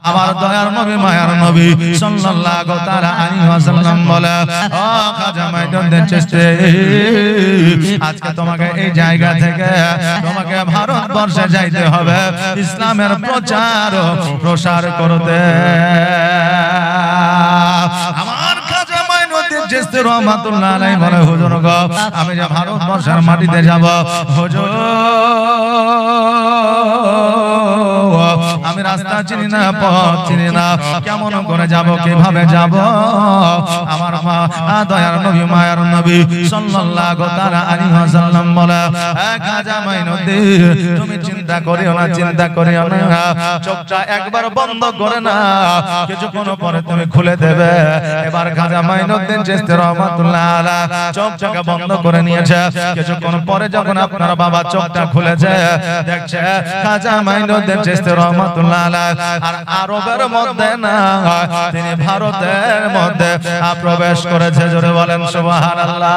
আমার দয়ার নবী মায়ার নবী সাল্লাল্লাহু তাআলা আলাইহি ওয়াসাল্লাম বলে, ও খাজা মাইনুদ্দিন চিশতি, আজকে তোমাকে এই জায়গা থেকে তোমাকে ভারতবর্ষে যাইতে হবে ইসলামের প্রচার ও প্রসার করতে। আমার খাজা মাইনুদ্দিন চিশতি রহমাতুল্লাহ আলাইহি বলে, হুজুর গো, আমি যে ভারতবর্ষের মাটিতে যাব, হুজুর আমি রাস্তা চিনি না, পথ চিনি না, কেমন করে যাব, কিভাবে যাব? আমার মা দয়ার নবী মায়ার নবী সাল্লাল্লাহু তাআলা আলাইহি ওয়াসাল্লাম বলে, খাজা মাইনুদ্দিন, তুমি চিন্তা করিও না, চিন্তা করিও না, চোখটা একবার বন্ধ করে না, কিছুক্ষণ পরে তুমি খুলে দেবে। এবার খাজা মাইনুদ্দিন চিশতি রহমাতুল্লাহ আলাইহি চোখটা বন্ধ করে নিয়েছে। কিছুক্ষণ পরে যখন আপনার বাবা চোখটা খুলেছে, দেখছে খাজা মাইনুদ্দিন চিশতি রহমাতুল্লাহ আলাইহি আর আরবের মধ্যে না, তিনি ভারতের মধ্যে প্রবেশ করেছে। জোরে বলেন সুবহানাল্লাহ।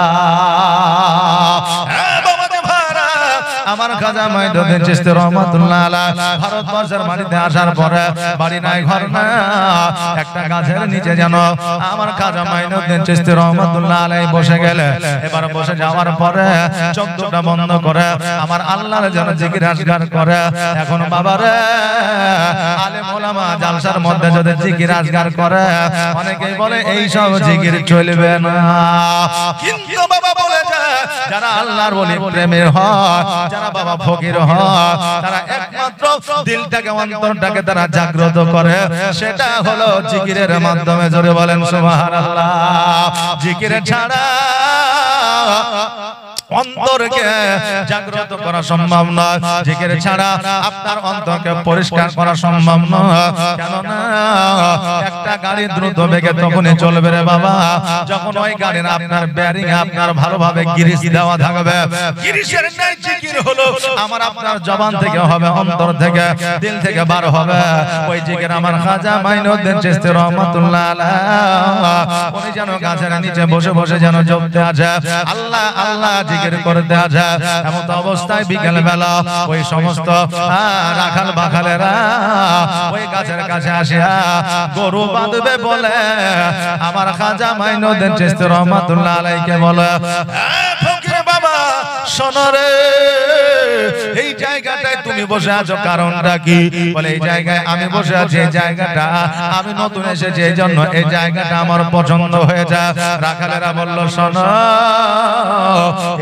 আমার খাজা মাইনুদ্দিন চিশতি রহমাতুল্লাহ আলাইহি ভারতবর্ষের মাটিতে আসার পরে বাড়ি নাই, ঘর না, একটা গাছের নিচে যেন আমার খাজা মাইনুদ্দিন চিশতি রহমাতুল্লাহ আলাইহি বসে গেলে, এবার বসে যাওয়ার পরে চোখ দুটো বন্ধ করে আমার আল্লাহর যেন জিকির আজগার করে। এখন বাবারে, আলেম ওলামা জালসার মধ্যে যদি জিকির আজগার করে, অনেকেই বলে এই সব জিকির চলবে না, কিন্তু বাবা বলেছে যারা আল্লাহর ওলি প্রেমের হয়, যারা বাবা ফকির হয়, তারা একমাত্র দিলটাকে, অন্তরটাকে তারা জাগ্রত করে, সেটা হলো জিকিরের মাধ্যমে। জোরে বলেন সুবহানাল্লাহ। জিকির ছাড়া অন্তরকে জাগ্রত করা সম্ভব নয়, জিকির ছাড়া আপনার অন্তরকে পরিষ্কার করা সম্ভব নয়। কেননা একটা গাড়ি দ্রুত বেগে তখনই চলবে রে বাবা, যখন ওই গাড়ির আপনার বেয়ারিং আপনার ভালোভাবে গ্রিস দেওয়া থাকবে। গ্রিসের নাই জিকির হলো আমার আপনার জবান থেকে হবে, অন্তর থেকে, দিল থেকে বার হবে। ওই জিকির আমার খাজা মাইনুদ্দিন চিশতি রহমাতুল্লাহ আলাইহি উনি যেন গাছের নিচে বসে বসে যেন জপতে আছে, আল্লাহ আল্লাহ জিকির করতে আছে। এমন অবস্থায় বিকেল বেলা ওই সমস্ত রাখাল বাখালেরা ওই গাছের কাছে আসিয়া গরু বাঁধবে বলে আমার খাজা মাইনুদ্দিন চিশতি রহমাতুল্লাহ আলাইহি বলে, ফকির বাবা শোনো রে, এই জায়গাটায় তুমি বসে আছো কারণটা কি? বলে এই জায়গায় আমি বসে আছি, এই জায়গাটা আমি নতুন এসেছি, এই জন্য এই জায়গাটা আমার পছন্দ হয়েছে। রাখালেরা বলল, শোনো,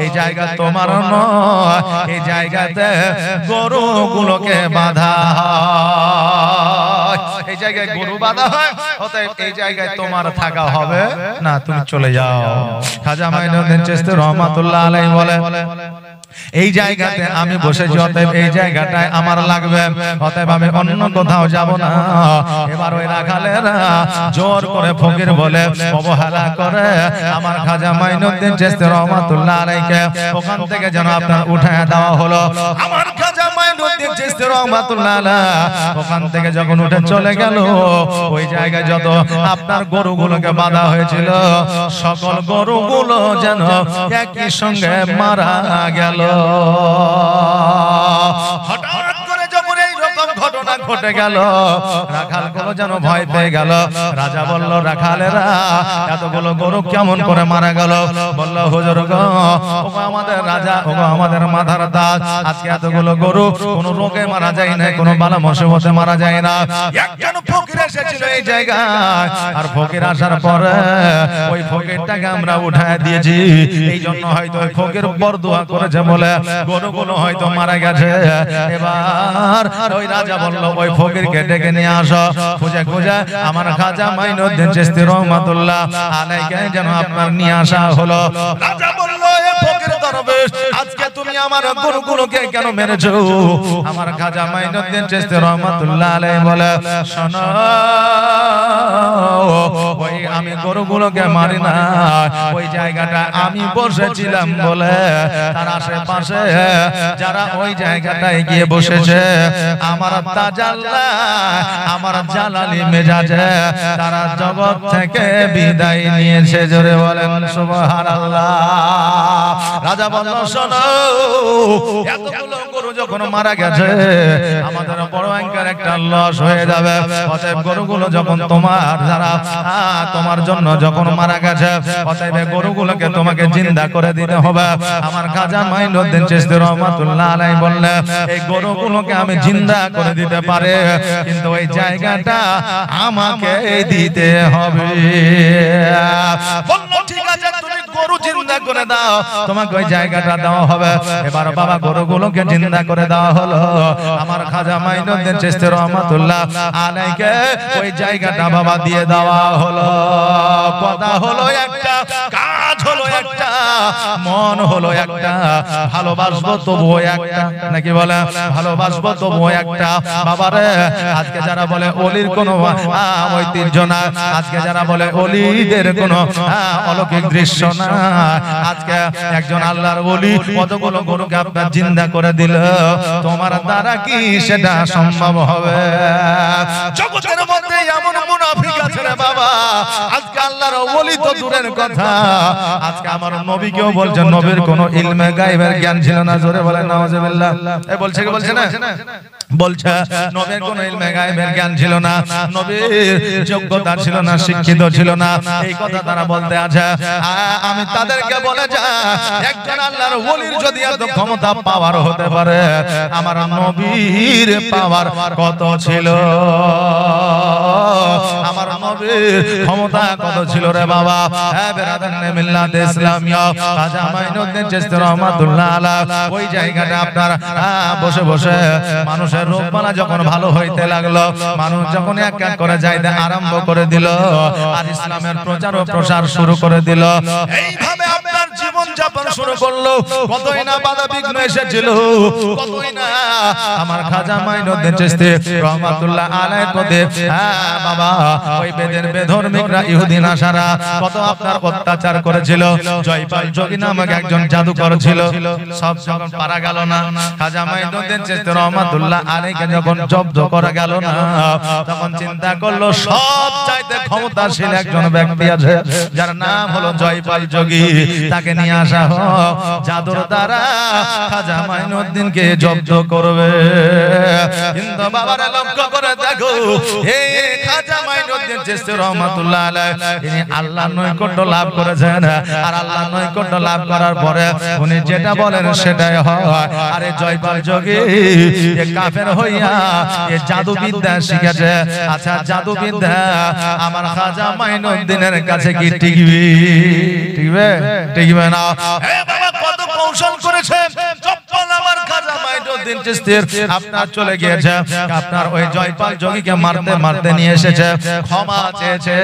এই জায়গা তোমার নয়, এই জায়গাতে গরুগুলোকে বাঁধা হয়, এই জায়গায় গরু বাঁধা হয়, অতএব এই জায়গায় তোমার থাকা হবে না, তুমি চলে যাও। খাজা মাইনুদ্দিন চিশতি রহমাতুল্লাহ আলাইহি বলে, এই জায়গাতে আমি বসেছি, অতএব এই জায়গাটায় আমার লাগবে, অতএব আমি অন্য কোথাও যাব না। এবার ওই রাখালেরা জোর করে ফকির বলে অবহেলা করে আমার খাজা মাইনুদ্দিন চিশতি রহমাতুল্লাহ আলাইহি ওখান থেকে যেন আপনার উঠায় দেওয়া হলো। আমার খাজা মাইনুদ্দিন চিশতি রহমাতুল্লাহ আলাইহি ওখান থেকে যখন উঠে চলে গেল, ওই জায়গায় যত আপনার গরুগুলোকে বাঁধা হয়েছিল, সকল গরুগুলো যেন একই সঙ্গে মারা গেল। হঠাৎ করে যখন এই রকম ঘটনা ঘটে গেল, রাখালগুলো যেন ভয় পেয়ে গেল। রাজা বলল, রাখালেরা এতগুলো গরু কেমন করে মারা গেল? বলল, হুজুর গো, ওগো আমাদের রাজা, ওগো আমাদের মাথার তাজ, আজকে এতগুলো গরু কোনো রোগে মারা যায় না, কোনো বালা মুসিবতে মারা যায় না। একজন ফকির এসেছিল এই জায়গায়, আর ফকির আসার পরে ওই ফকিরটাকে আমরা উঠায় দিয়েছি, এই জন্য হয়তো ওই ফকির বরদোয়া করেছে বলে গরুগুলো হয়তো মারা গেছে। এবার ওই রাজা বলল, ওই ফকিরকে ডেকে নিয়ে আসো। খুঁজে খুঁজে আমার খাজা মাইনুদ্দিন চিশতি রহমাতুল্লাহ আলাইহি যেন আপনার নিয়ে আসা হলো। রাজা বলল, এ ফকির দরবেশ, আজকে তুমি আমার গরুগুলোকে কেন মেরেছো? আমার খাজা মাইনুদ্দিন চিশতি রহমাতুল্লাহ আলাইহি বলে, শোনো, ওই আমি গরুগুলোকে মারি না, ওই জায়গাটা আমি বসেছিলাম বলে তার আশেপাশে যারা ওই জায়গাটায় গিয়ে বসেছে, আমার তাজাল্লা, আমার জালালি মেজাজে তারা জগৎ থেকে বিদায় নিয়েছে। জোরে বলেন সুবহানাল্লাহ। রাজা বলল, বলল শোনো, এতগুলো গরু যখন মারা গেছে আমাদের বড় ভয়ঙ্কর একটা লস হয়ে যাবে। অতএব গরুগুলো যখন তোমার যারা তোমার জন্য যখন মারা গেছে, অতএব গরুগুলোকে তোমাকে জিন্দা করে দিতে হবে। আমার খাজা মাইনুদ্দিন চিশতি রহমাতুল্লাহ আলাইহি বললেন, এই গরুগুলোকে আমি জিন্দা করে দিতে পারে, কিন্তু ওই জায়গাটা আমাকে দিতে হবে। বললো ঠিক আছে, তুমি গরু জিন্দা করে দাও, তোমাকে ওই জায়গাটা দেওয়া হবে। এবার বাবা গরুগুলোকে জিন্দা করে দেওয়া হলো। আমার খাজা মাইনুদ্দিন চিশতি রহমাতুল্লাহ আলাইহিকে ওই জায়গাটা বাবা দিয়ে দেওয়া হলো। কথা হলো একটা, কাজ হলো একটা, মন হলো একটা, ভালোবাসবো তবুও একটা, নাকি বলে ভালোবাসবো তবুও একটা। বাবারে আজকে যারা বলে অলির কোনো ঐতিহ্য না, আজকে যারা বলে অলিদের কোনো অলৌকিক দৃশ্য না, আজকে একজন আল্লাহর ওলি কতগুলো গরুকে আপনার জিন্দা করে দিল, তোমার দ্বারা কি সেটা সম্ভব হবে? জগতের মধ্যে এমন মুনাফিক আছে রে বাবা, আজকে আল্লাহর ওলি তো দূরের কথা, আজকে আমার নবীকেও বলছেন নবীর কোনো ইলমে গায়বের জ্ঞান ছিল না। জোরে বলেন নাউজুবিল্লাহ। এই বলছে কি বলছে না? বলছে নবীর কোনো ইলমে গায়বের জ্ঞান ছিল না, নবীর যোগ্যতা ছিল না, শিক্ষিত ছিল না, এই কথা তারা বলতে আছে। আমি তাদেরকে বলে যা, একজন আল্লাহর ওলির যদি এত ক্ষমতা পাওয়ার হতে পারে, আমার নবীর পাওয়ার কত ছিল, আমার নবীর ক্ষমতা কত ছিল রে বাবা। হ্যাঁ বেরাদানে মিল্লাত ইসলামিয়া খাজা মাইনুদ্দিন চিশতি রহমাতুল্লাহ আলাইহি ওই জায়গাটা আপনার বসে বসে মানুষের রোগবালা যখন ভালো হইতে লাগলো, মানুষ যখন এক এক করে যাইতে আরম্ভ করে দিল, আর ইসলামের প্রচার ও প্রসার শুরু করে দিল, এইভাবে আপনার জীবন যাপন শুরু করলো। কতই না বাধা বিঘ্ন এসেছিল, কতই না আমার খাজা মাইনুদ্দিন চিশতি রহমাতুল্লাহ আলাইহির প্রতি বাবা ওই বেধর্মিকরা ইহুদি নাসারা কত আপনার অত্যাচার করেছিল। জয়পাল যোগী নামক একজন জাদুকর ছিল, সব যখন পারা গেল না, খাজা মাইনুদ্দিন চিশতি রহমাতুল্লাহ আলাইহিকে যখন জব্দ করা গেল না, তখন চিন্তা করলো সব চাইতে ক্ষমতাশীল একজন ব্যক্তি আছে, যার নাম হলো জয়পাল যোগী, তাকে নিয়ে আসা হোক, জাদুর দ্বারা খাজা মাইনুদ্দিনকে জব্দ করবে। কিন্তু বাবারা লক্ষ্য করে দেখো, এই খাজা মাইনুদ্দিন চিশতি রহমাতুল্লাহ আলাইহি তিনি আল্লাহর নৈকট্য লাভ করেছেন, আর আল্লাহর নৈকট্য লাভ করার পরে উনি যেটা বলেন সেটাই হয়। আরে জয়পাল যোগী এ কাফের হইয়া এ জাদুবিদ্যা শিখেছে। আচ্ছা জাদুবিদ্যা আমার খাজা মাইনুদ্দিনের কাছে কি টিকবে? টিকবে? টিকবে না। হে বাবা কত কৌশল করেছে, চপ্পল আমার খাজা মাইনুদ্দিন চিশতির আপনার চলে গিয়েছে, আপনার ওই জয়পাল যোগীকে মারতে মারতে নিয়ে এসেছে, ক্ষমা চেয়েছে।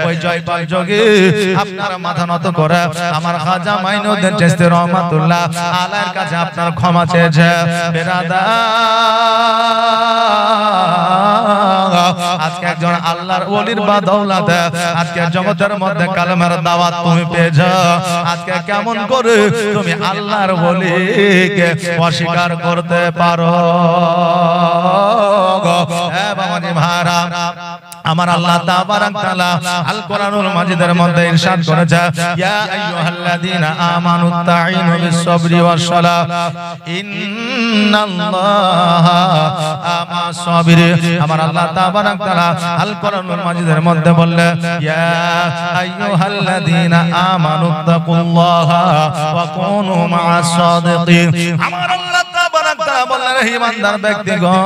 ওই জয়পাল যোগী আপনার মাথা নত করে আমার খাজা মাইনুদ্দিন চিশতি রহমাতুল্লাহ আলাইহির কাছে আপনার ক্ষমা চেয়েছে। বেরাদা আজকে একজন আল্লাহর ওলির বাদৌলতে আজকে জগতের মধ্যে কালেমার দাওয়াত তুমি পেয়েছো। আজকে কেমন করে তুমি আল্লাহর ওলিকে অস্বীকার করতে পারো? হে বাবাজি ভাইরা, আমার আল্লাহ তাবারাক তাআলা আল কোরআনুল মাজিদের মধ্যে ইরশাদ করেছে, ইয়া আইয়ুহাল্লাযীনা আমানুত্তাঈনু বিস-সাবরি ওয়াস-সালাহ ইন্নাল্লাহা মা'আস সাবিরিন। আমার আল্লাহ তাবারাক তাআলা আল কোরআনুল মাজিদের মধ্যে বললেন, ইয়া আইয়ুহাল্লাযীনা আমানুত্তাকুল্লাহা ওয়া কুনু মা'আস সাদিকিন। আমার আল্লাহ তাবারাক তাআলা বললেন, হে ঈমানদার ব্যক্তিগণ,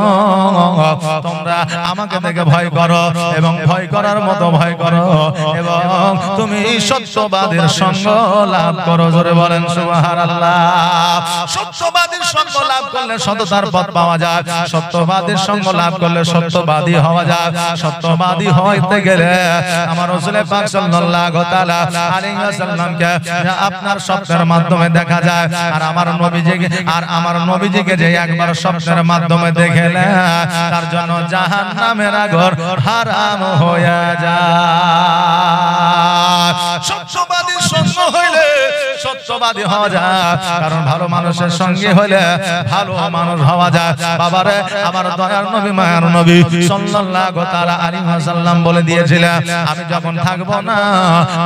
তোমরা আমাকে দেখে ভয় করো এবং ভয় করার মতো ভয় করো, এবং তুমি সত্যবাদীর সঙ্গ লাভ করো। জোরে বলেন সুবহানাল্লাহ। সত্যবাদীর সঙ্গ লাভ করলে সততার পথ পাওয়া যায়, সত্যবাদীর সঙ্গ লাভ করলে সত্যবাদী হওয়া যায়। সত্যবাদী হইতে গেলে আমার রাসূল পাক সাল্লাল্লাহু তাআলা আলাইহি ওয়াসাল্লামকে আপনার স্বপ্নের মাধ্যমে দেখা যায়, আর আমার নবীজিকে যে একবার স্বপ্নের মাধ্যমে দেখলে তার জন্য জাহান্নামের আগুন হারাম হয়ে যায়। সত্যবাদীর সঙ্গ হইলে সত্য সত্যবাদী হওয়া যায়, কারণ ভালো মানুষের সঙ্গে হলে ভালো মানুষ হওয়া যায়। বাবারে আমার দয়ার নবী মায়ার নবী সাল্লাল্লাহু তাআলা আলাইহি ওয়াসাল্লাম বলে দিয়েছিলেন, আমি যখন থাকবো না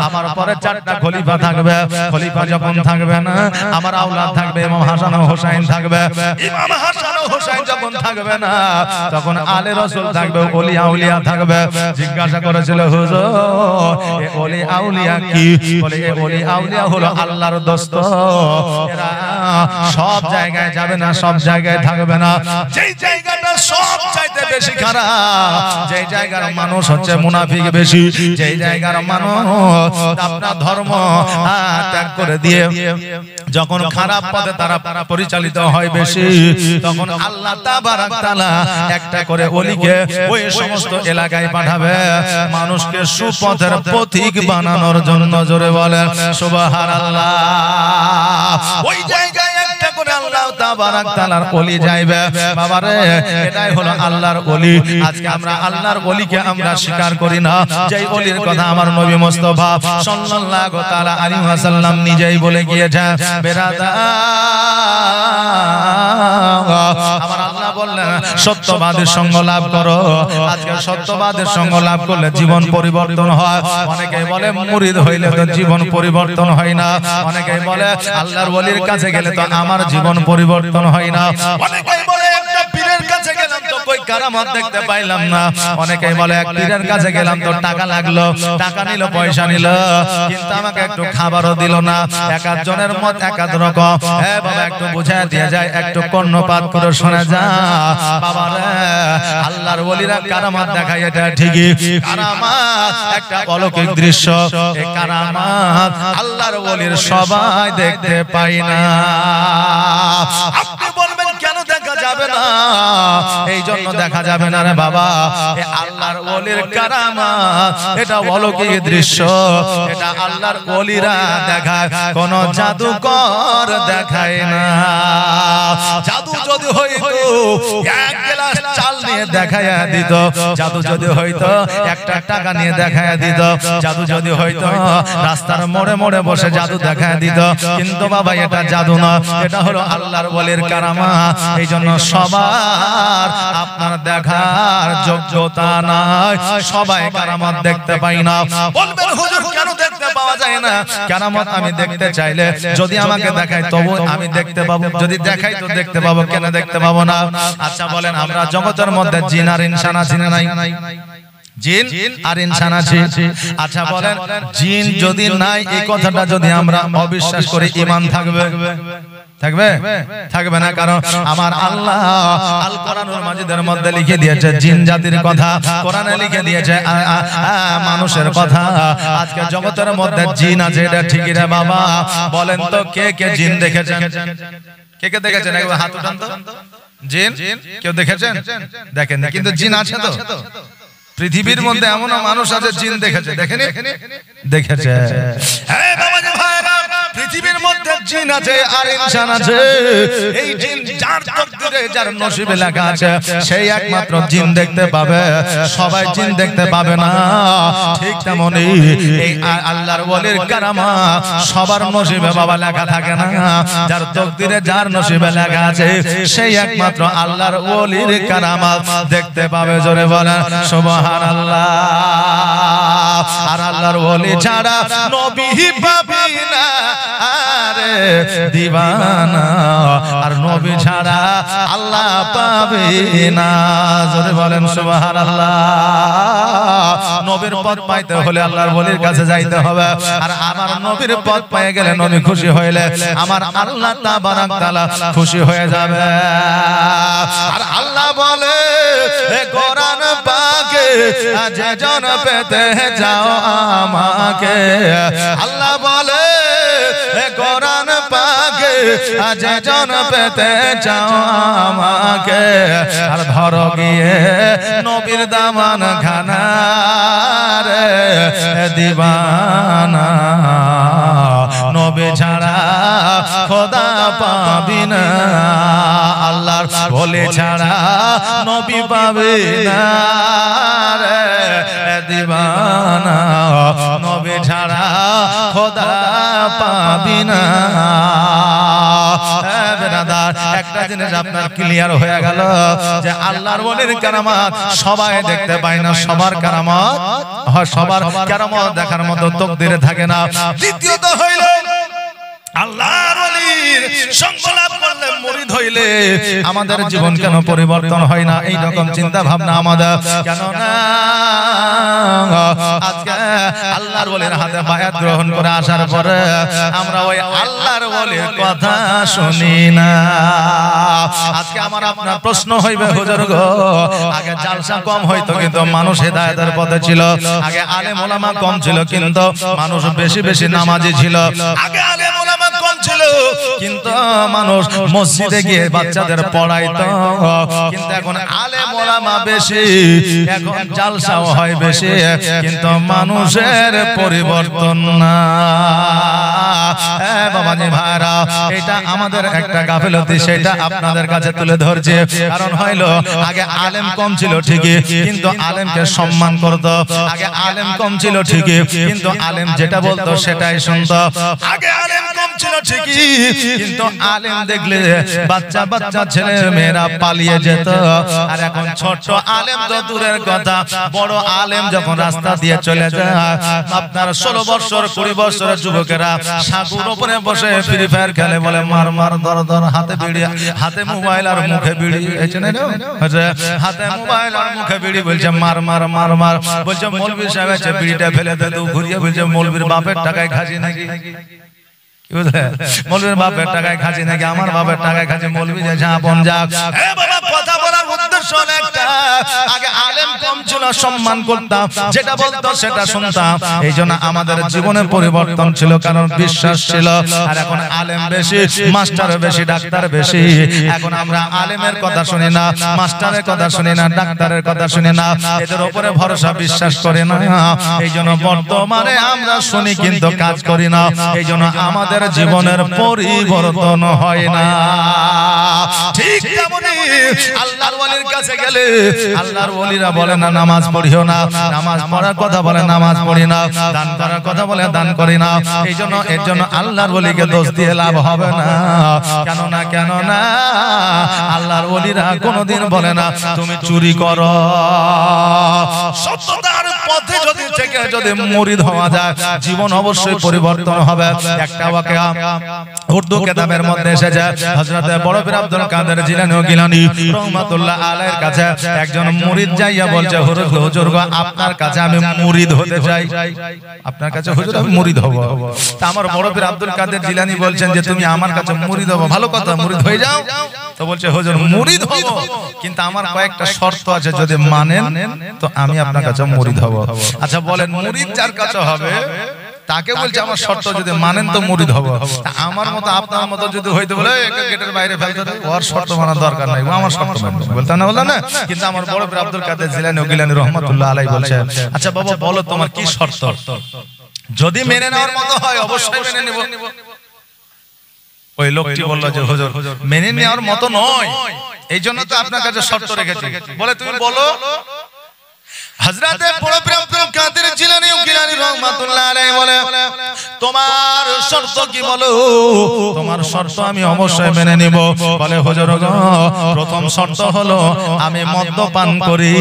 আমার পরে 4টা খলিফা থাকবে। খলিফা যখন থাকবে না আমার আওলাদ থাকবে, ইমাম হাসান ও হোসেন থাকবে। ইমাম হাসান ও হোসেন যখন থাকবে না তখন আলে রাসূল থাকবে, ওলি আউলিয়া থাকবে। জিজ্ঞাসা করেছিল, হুজুর এ ওলি আউলিয়া কি? বলে এ ওলি আউলিয়া হলো আল্লাহর দোস্ত, এরা সব জায়গায় যাবে না, সব জায়গায় থাকবে না। যেই জায়গাটা সব চাইতে বেশি খারাপ, যেই জায়গার মানুষ হচ্ছে মুনাফিক বেশি, যেই জায়গার মানুষ আপনার ধর্ম ত্যাগ করে দিয়ে যখন খারাপ পথে তারা পরিচালিত হয় বেশি, তখন আল্লাহ তাবারাক তাআলা একটা করে ওলিকে ওই সমস্ত এলাকায় পাঠাবে মানুষকে সুপথের পথিক বানানোর জন্য। জোরে বলেন সুবহানাল্লাহ। ওই জায়গায় একটা করে আল্লাহ তাবারাক তাআলার ওলি যাইবে। বাবারে এটাই হলো আল্লাহর ওলি। আজকে আমরা আল্লাহর ওলিকে আমরা স্বীকার করি না, যেই ওলির কথা আমার নবী মুস্তাফা সাল্লাল্লাহু তাআলা আলাইহি ওয়াসাল্লাম নিজেই বলে গিয়েছেন। বেরাদা আমার আল্লাহ বললেন সত্যবাদের সঙ্গ লাভ করো। আজকে সত্যবাদের সঙ্গ লাভ করলে জীবন পরিবর্তন হয়। অনেকেই বলে মুরিদ হইলে তো জীবন পরিবর্তন হয় না, অনেকেই বলে আল্লাহর ওলির কাছে গেলে তো আমার জীবন পরিবর্তন হয় না, অনেকেই বলে একটা পীরের কাছে গেলাম তো কই কারামত দেখতে পাইলাম না, অনেকেই বলে এক পীরের কাছে গেলাম তো টাকা লাগলো, টাকা নিল, পয়সা নিল, কিন্তু আমাকে একটু খাবারও দিল না। এক একজনের মত এক এক রকম। হ্যাঁ বাবা একটু বুঝায় দিয়ে যায়, একটু কর্ণপাত করে শোনা যায়। বাবা রে আল্লাহর ওলিরা কারামত দেখায়, এটা ঠিকই কারামত একটা অলৌকিক দৃশ্য। এই কারামত আল্লাহর ওলির সবাই দেখতে পায় না। আপনি বলবেন কেন দেখা যাবে না? এই জন্য দেখা যাবে না রে বাবা, এই আল্লাহর ওলির কারামত এটা অলৌকিক দৃশ্য, এটা আল্লাহর ওলিরা দেখায়, কোন জাদুকর দেখায় না। জাদু যদি হইতো এক গ্লাস চাল নিয়ে দেখায়া দিত, জাদু যদি হইতো একটা টাকা নিয়ে দেখায়া দিত, জাদু যদি হইতো রাস্তার মোড়ে মোড়ে বসে জাদু দেখায়া দিত, কিন্তু বাবা এটা জাদু না, এটা হলো আল্লাহর ওলির কারামত। এই জন্য সবার আপনার দেখার যোগ্যতা নাই, সবাই কারামত দেখতে পাই না। বলবেন হুজুর কেন দেখতে পাওয়া যায় না? কারামত আমি দেখতে চাইলে যদি আমাকে দেখায় তবু আমি দেখতে পাবো, যদি দেখাই তো দেখতে পাবো, কেন দেখতে পাবো না? আচ্ছা বলেন আমরা জগতের মধ্যে জিন আর ইনসান আছে না নাই? জিন আর ইনসান আছে। আচ্ছা বলেন জিন যদি নাই, এই কথাটা যদি আমরা অবিশ্বাস করি, ঈমান থাকবে? থাকবে? থাকবে না। কারণ আমার আল্লাহ আল কোরআনুল মাজিদের মধ্যে লিখে দিয়েছে জিন জাতির কথা, কোরআনে লিখে দিয়েছে মানুষের কথা। আজকে জগতের মধ্যে জিন আছে, এটা ঠিকই রে বাবা। বলেন তো কে কে জিন দেখেছেন? কে কে দেখেছেন? একবার হাত উঠান তো। জিন কেউ দেখেছেন? দেখেন, কিন্তু জিন আছে তো। পৃথিবীর মধ্যে এমন মানুষ আছে জিন দেখেছে, দেখেনি? দেখেছে। হ্যাঁ বাবাজি ভাইরা, পৃথিবীর মধ্যে জিন আছে আর ইনসান আছে। এই জিন যার তকদিরে যার নসিবে লেখা আছে সেই একমাত্র জিন দেখতে পাবে, সবাই জিন দেখতে পাবে না। ঠিক তেমনি এই আল্লাহর ওলির কারামত সবার নসিবে বাবা লেখা থাকে না। যার তকদিরে যার নসিবে লেখা আছে সেই একমাত্র আল্লাহর ওলির কারামত দেখতে পাবে। জোরে বলেন সুবহানাল্লাহ। আর আল্লাহর ওলি ছাড়া নবী পাবি না আরে দিওয়ানা, আর নবী ছাড়া আল্লাহ পাবি না। জোরে বলেন সুবহানাল্লাহ। নবীর পথ পাইতে হলে আল্লাহর ওলির কাছে যাইতে হবে। আর আমার নবীর পথ পেয়ে গেলে, নবী খুশি হইলে আমার আল্লাহ তাবারাক তাআলা খুশি হয়ে যাবে। আর আল্লাহ বলে কোরআন পাকে যে জন পেতে যাও আমাকে, আল্লাহ বলে কোরআন পাকে যে জন পেতে যাও আমাকে, আর ধরো গিয়ে নবীর দামান খানা রে দিওয়ানা, নবী ছাড়া খোদা পাবি না, আল্লাহর ওলি ছাড়া নবী পাবি না রে দিওয়ানা, নবী ছাড়া খোদা পাবি না। বেরাদার, একটা জিনিস আপনার ক্লিয়ার হয়ে গেল যে আল্লাহর ওলির কারামাত সবাই দেখতে পায় না, সবার কারামাত হয়, সবার কারামাত দেখার মতো তাকদীরে থাকে না। দ্বিতীয়ত হইল আল্লাহর ওলির সঙ্গ লাভ করলে, মুরিদ হইলে আমাদের জীবন কেন পরিবর্তন হয় না? এই রকম চিন্তা ভাবনা আমাদের কেন না? আজকে আল্লাহর ওলির হাতে বায়াত গ্রহণ করে আসার পরে আমরা ওই আল্লাহর ওলির কথা শুনি না। আজকে আমার আপনার প্রশ্ন হইবে, হুজুর গো, আগে জালসা কম হইতো কিন্তু মানুষ হেদায়েতের পথে ছিল। আগে আলেম ওলামা কম ছিল কিন্তু মানুষ বেশি বেশি নামাজি ছিল। আগে আলেম ওলামা কম ছিল কিন্তু মানুষ মসজিদে গিয়ে বাচ্চাদের পড়াইতো। কিন্তু এখন আলেম ওলামা বেশি, এখন জালসাও হয় বেশি, কিন্তু মানুষের পরিবর্তন না। বাবাজি ভাইরা, এটা আমাদের একটা গাফিলতি, সেটা আপনাদের কাছে তুলে ধরছে। কারণ হইল আগে আলেম কম ছিল ঠিকই কিন্তু আলেমকে সম্মান করতো। আগে আলেম কম ছিল ঠিকই কিন্তু আলেম যেটা বলতো সেটাই শুনতো। আগে আলেম কম ছিল ঠিকই কিন্তু আলেম দেখলে বাচ্চা বাচ্চা ছেলে মেয়েরা পালিয়ে যেত। আর এখন ছোট আলেম তো দূরের কথা, বড় আলেম যখন রাস্তা দিয়ে চলে যায়, আপনার 16 বছর 20 বছরের যুবকেরা সাগুর উপরে বসে ফ্রি ফায়ার খেলে, বলে মার মার ধর ধর, হাতে বিড়ি, হাতে মোবাইল আর মুখে বিড়ি, হাতে মোবাইল আর মুখে বিড়ি, বলছে মার মার মার মার। বলছে মৌলভী সাহেব আছে, বিড়িটা ফেলে দে। তো ঘুরিয়ে বলছে মৌলভীর বাপের টাকায় খাসি নাকি? মৌলভীর বাপের টাকায় খাসি নাকি? আমার বাপের টাকায় খাসি। মৌলভী যে আপন যাক। কথা বলার উদ্দেশ্য একটা, আগে আলেম কম ছিল, সম্মান করতাম, যেটা বলতো সেটা শুনতাম। এই জন্য আমাদের জীবনে পরিবর্তন ছিল, কারণ বিশ্বাস ছিল। আর এখন আলেম বেশি, মাস্টার বেশি, ডাক্তার বেশি। এখন আমরা আলেমের কথা শুনি না, মাস্টারের কথা শুনি না, ডাক্তারের কথা শুনি না, এদের উপরে ভরসা বিশ্বাস করি না। এই জন্য বর্তমানে আমরা শুনি কিন্তু কাজ করি না। এই জন্য আমাদের জীবনের পরিবর্তন হয় না। ঠিক তেমনি আল্লাহর ওলির কাছে গেলে আল্লাহর ওলিরা বলে না নামাজ পড়িও না, নামাজ পড়ার কথা বলে নামাজ পড়ি না, দান করার কথা বলে দান করি না। এই জন্য এর জন্য আল্লাহর ওলিকে দোষ দিয়ে লাভ হবে না। কেন না আল্লাহর ওলিরা কোনোদিন বলে না তুমি চুরি করো। সত্যতার পথে যদি থেকে যদি মুরিদ হওয়া যায়, জীবন অবশ্যই পরিবর্তন হবে। একটা ওয়াকিয়া উর্দু কিতাবের মধ্যে এসেছে, হযরত বড় পীর আব্দুল কাদের জিলানী গিলানী রাহমাতুল্লাহ আলাইহির কাছে একজন মুরিদ যাইয়া বলছে, হুজুর গো, আপনার কাছে আমি মুরিদ হতে চাই। আপনার কাছে হুজুর আমি মুরিদ হব। তা আমার বড় পীর আব্দুল কাদের জিলানী বলছেন যে তুমি আমার কাছে মুরিদ হবো, ভালো কথা, মুরিদ হয়ে যাও। তো বলছে হুজুর মুরিদ হব, কিন্তু আমার কয়েকটা শর্ত আছে, যদি মানেন তো আমি আপনার কাছে মুরিদ হব। আচ্ছা বলেন, মুরিদ যার কাছে হবে তাকে বলছে আমার শর্ত যদি মানেন তো মুরিদ হব। আমার মতো আপনার মতো যদি হইতে বলে গেটের বাইরে ফেলতে, ওর শর্ত মানার দরকার নাই, আমার শর্ত মানবে বলতে না, বললেন না। কিন্তু আমার বড় পীর আব্দুল কাদের জিলানী গিলানী রাহমাতুল্লাহ আলাইহি বলছে, আচ্ছা বাবা বলো তোমার কি শর্ত? যদি মেনে নেওয়ার মতো হয় অবশ্যই মেনে নেব। ওই লোকটি বলল যে হুজুর মেনে নেওয়ার মতো নয়, এই জন্য তো আপনার কাছে শর্ত রেখেছি। বলে তুমি বলো। হযরত বড় পীর আব্দুল কাদের জিলানী গিলানী রাহমাতুল্লাহ আলাইহি বলে, তোমার শর্ত কি বলো? তোমার শর্ত আমি অবশ্যই মেনে নিব। বলে হুজুর গো, প্রথম শর্ত হলো আমি মদ্যপান করি,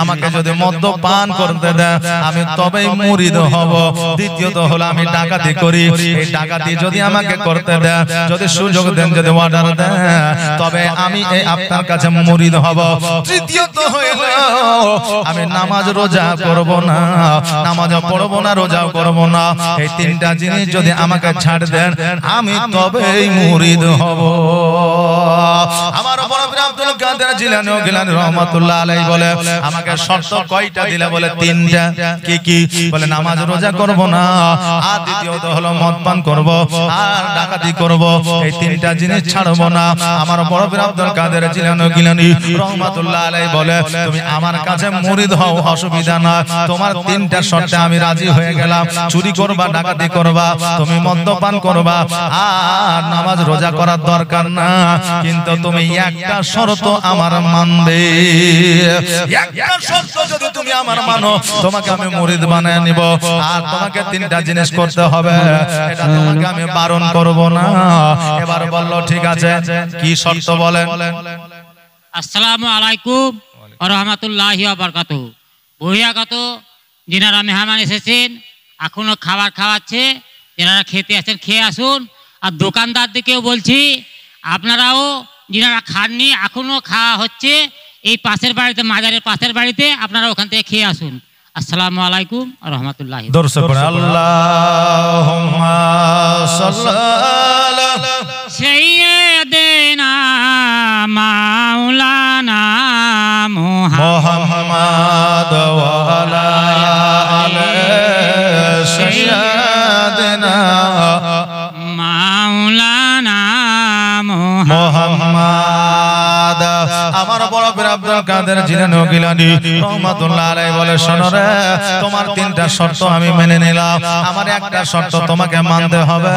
আমাকে যদি মদ্যপান করতে দেন আমি তবেই মুরিদ হব। দ্বিতীয়ত হলো আমি ডাকাতি করি, এই ডাকাতি যদি আমাকে করতে দেন, যদি সুযোগ দেন, যদি অর্ডার দেন, তবে আমি এই আপনার কাছে মুরিদ হব। তৃতীয়ত হলো আমি নামাজ রোজা করব না, নামাজ পড়ব না, রোজাও করব না। এই তিনটা জিনিস যদি আমাকে ছাড় দেন আমি তবেই মুরিদ হব। আমার বড় পীর আব্দুল কাদের জিলানী গিলানী রাহমাতুল্লাহ আলাইহি বলে, আমাকে শর্ত কয়টা দিলে? বলে তিনটা। কি কি? বলে নামাজ রোজা করব না, আর দ্বিতীয়ত হলো মদ পান করব, আর ডাকাতি করব। এই তিনটা জিনিস ছাড়ব না। আমার বড় পীর আব্দুল কাদের জিলানী গিলানী রাহমাতুল্লাহ আলাইহি বলে, তুমি আমার কাছে মুরিদ হও, অসুবিধা না। তোমার তিনটা শর্তে আমি রাজি হয়ে গেলাম। চুরি করবা, ডাকাতি করবা, তুমি মদ্যপান করবা আর নামাজ রোজা করার দরকার না, কিন্তু তুমি একটা শর্ত আমার মানবে। একটা শর্ত যদি তুমি আমার মানো, তোমাকে আমি মুরিদ বানায় নিব। আর তোমাকে তিনটা জিনিস করতে হবে, এটা তোমাকে আমি বারণ করব না। এবার বললো ঠিক আছে, কি শর্ত বলেন? আসসালামু আলাইকুম ওয়া রাহমাতুল্লাহি ওয়া বারাকাতুহু। বহিরাগত যিনারা মেহমান এসেছেন, এখনো খাবার খাওয়াচ্ছে, যারা খেতে আসেন খেয়ে আসুন। আর দোকানদারদেরকেও বলছি, আপনারাও যিনারা খাননি এখনো খাওয়া হচ্ছে, এই পাশের বাড়িতে, মাজারের পাশের বাড়িতে, আপনারা ওখান থেকে খেয়ে আসুন। আসসালামু আলাইকুম ওয়া রাহমাতুল্লাহি। দরুদ পড়ে আল্লাহুম্মা সাল্লি আলা সাইয়্যিদিনা মাওলানা মুহাম্মদ ওয়া আলা আলি সাইয়্যিদিনা মাওলানা মুহাম্মদ। আমার বড় পীর আব্দুল কাদের জিলানী গিলানী রহমাতুল্লাহ আলাইহি বলে, শোনো রে, তোমার তিনটা শর্ত আমি মেনে নিলাম, আমার একটা শর্ত তোমাকে মানতে হবে।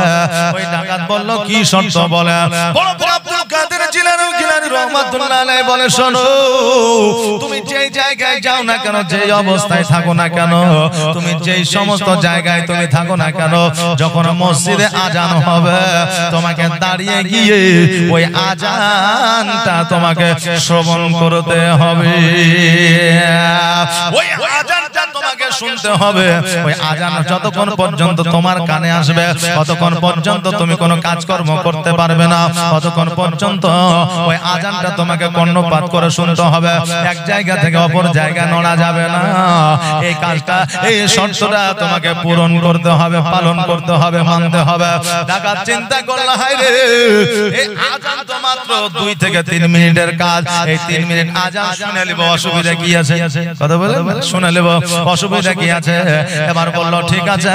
ওই ডাকাত বলল, কি শর্ত বলে? বড় পীর আব্দুল কাদের জিলানী রহমাতুল্লাহ আলাইহি বলে, শোনো, তুমি যেই জায়গায় যাও না কেন, যেই অবস্থায় থাকো না কেন, তুমি যেই সমস্ত জায়গায় তুমি থাকো না কেন, যখন মসজিদে আজান হবে, তোমাকে দাঁড়িয়ে গিয়ে ওই আজানটা তোমাকে শ্রবণ করতে হবে। ওই আজানটা তোমাকে শুনতে হবে। ওই আজান যতক্ষণ পর্যন্ত তোমার কানে আসবে, ততক্ষণ পর্যন্ত তুমি কোনো কাজকর্ম করতে পারবে না। ততক্ষণ পর্যন্ত ওই আজানটা তোমাকে কর্ণপাত করে শুনতে হবে। এক জায়গা থেকে অপর জায়গায় নড়া যাবে না। এই কাজটা, এই শর্তটা তোমাকে পূরণ করতে হবে, পালন করতে হবে, মানতে হবে। ডাকাত চিন্তা করলা, হায় রে, এই আজান তো মাত্র 2 থেকে 3 মিনিটের কাজ। এই 3 মিনিট আজান শুনে নেব, অসুবিধা কি আছে? কথা বলে শুনে নেব, অসুবিধা কি আছে? এবার বললো ঠিক আছে,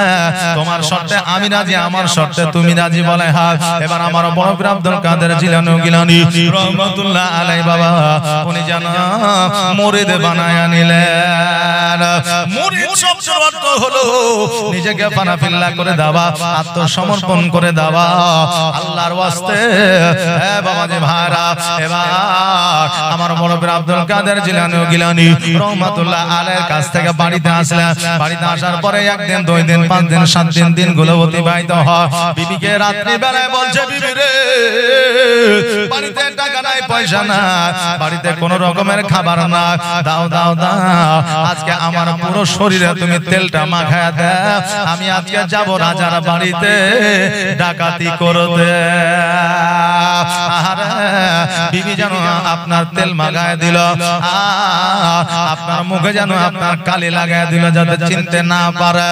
তোমার শর্তে আমি রাজি, আমার শর্তে তুমি রাজি। বলে হ্যাঁ। এবার আমার বড় পীর আব্দুল কাদের জিলানী গিলানী রহমাতুল্লাহ আলাইহি বাবা, উনি যেন মুরিদ বানায়া নিলেন। মুরিদ শব্দের অর্থ হলো নিজেকে ফানাফিল্লাহ করে দেওয়া, আত্মসমর্পণ করে দেওয়া আল্লাহর ওয়াস্তে। হে বাবাজি ভাইরা, এবার আমার বড় পীর আব্দুল কাদের জিলানী গিলানী রহমাতুল্লাহ আলাইহির কাছ থেকে বাড়িতে আসলেন। বাড়িতে আসার পরে 1 দিন, 2 দিন, 5 দিন, 7 দিন দিনগুলো অতিবাহিত হয়। বিবিকে রাত্রি বেলায় বলছে, বিবি রে, বাড়িতে টাকা নাই, পয়সা না, বাড়িতে কোন রকমের খাবার না, দাও দাও দাও, আজকে আমার পুরো শরীরে তুমি তেলটা মাখায়া দাও, আমি আজকে যাব রাজার বাড়িতে ডাকাতি করতে। আরে বিবি যেন আপনার তেল মাখায় দিল, আপনার মুখে যেন আপনার কালি লাগায় দিল, যাতে চিনতে না পারে।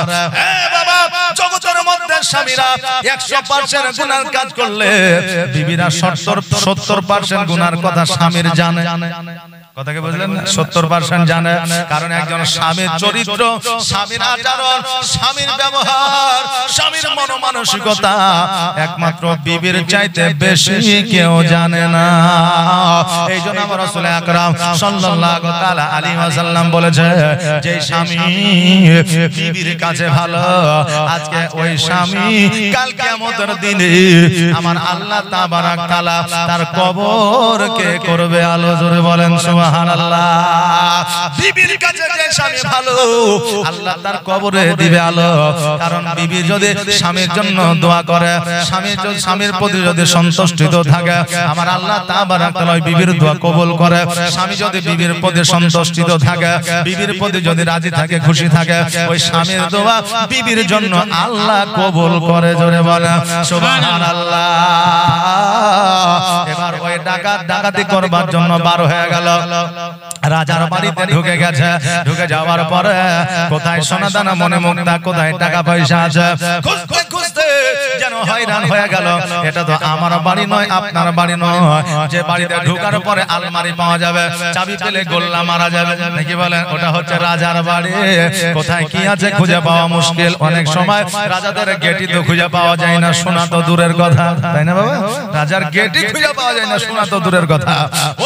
বাবা, জগতের মধ্যে স্বামীরা 100% গুনার কাজ করলে বিবিরা 70% গুনার কথা স্বামীর জানে। কথাকে বুঝলেন না? 70% জানে। কারণ একজন স্বামীর চরিত্র, স্বামীর আচরণ, স্বামীর ব্যবহার, স্বামীর মনোমানসিকতা একমাত্র বিবির চাইতে বেশি কেউ জানে না। এই জন্য আমার রাসূল আকরাম সাল্লাল্লাহু তাআলা আলাইহি ওয়াসাল্লাম বলেছে, যে স্বামী বিবির কাছে ভালো, আজকে ওই স্বামী কাল কিয়ামতের দিনে আমার আল্লাহ তাবারাক তাআলা তার কবর কে করবে আলো। জোরে বলেন সুবহানাল্লাহ। বিবির কাছে যে স্বামী ভালো, আল্লাহ তার কবরে দিবে আলো। কারণ বিবি যদি স্বামীর জন্য দোয়া করে, স্বামীর প্রতি যদি সন্তুষ্ট থাকে, আমার আল্লাহ তাবারাক তাআলা ওই বিবির দোয়া কবুল করে। স্বামী যদি বিবির প্রতি সন্তুষ্ট থাকে, বিবির প্রতি যদি রাজি থাকে, খুশি থাকে, ওই স্বামীর দোয়া বিবির জন্য আল্লাহ কবুল করে। জোরে বলে সুবহানাল্লাহ। এবার ওই ডাকাত ডাকাতি করবার জন্য বার হয়ে গেল, রাজার বাড়িতে ঢুকে গেছে। ঢুকে যাওয়ার পরে কোথায় সোনাদানা মনে মুক্তা, কোথায় টাকা পয়সা আছে, খুঁজতে খুঁজতে যেন হয়রান হয়ে গেল। এটা তো আমার বাড়ি নয়, আপনার বাড়ি নয়, যে বাড়িতে ঢোকার পরে আলমারি পাওয়া যাবে, চাবি পেলে গোল্লা মারা যাবে, নাকি বলেন? ওটা হচ্ছে রাজার বাড়ি। কোথায় কি আছে খুঁজে পাওয়া মুশকিল। অনেক সময় রাজাদের গেটই তো খুঁজে পাওয়া যায় না, সোনা তো দূরের কথা, তাই না বাবা? রাজার গেটই খুঁজে পাওয়া যায় না, সোনা তো দূরের কথা।